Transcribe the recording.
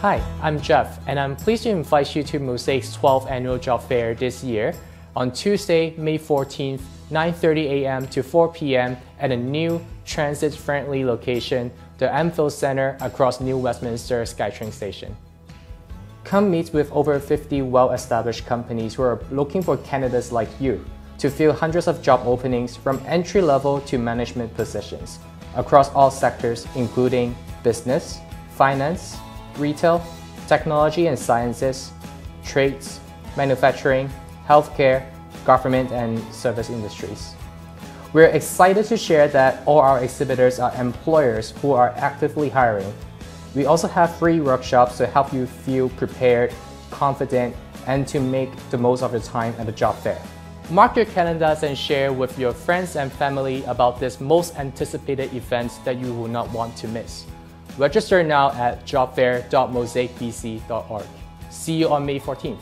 Hi, I'm Jeff, and I'm pleased to invite you to MOSAIC's 12th annual job fair this year on Tuesday, May 14th, 9:30 a.m. to 4 p.m. at a new transit-friendly location, the Anvil Center across New Westminster SkyTrain station. Come meet with over 50 well-established companies who are looking for candidates like you to fill hundreds of job openings from entry-level to management positions across all sectors, including business, finance, retail, technology and sciences, trades, manufacturing, healthcare, government, and service industries. We're excited to share that all our exhibitors are employers who are actively hiring. We also have free workshops to help you feel prepared, confident, and to make the most of your time at the job fair. Mark your calendars and share with your friends and family about this most anticipated event that you will not want to miss. Register now at jobfair.mosaicbc.org. See you on May 14th.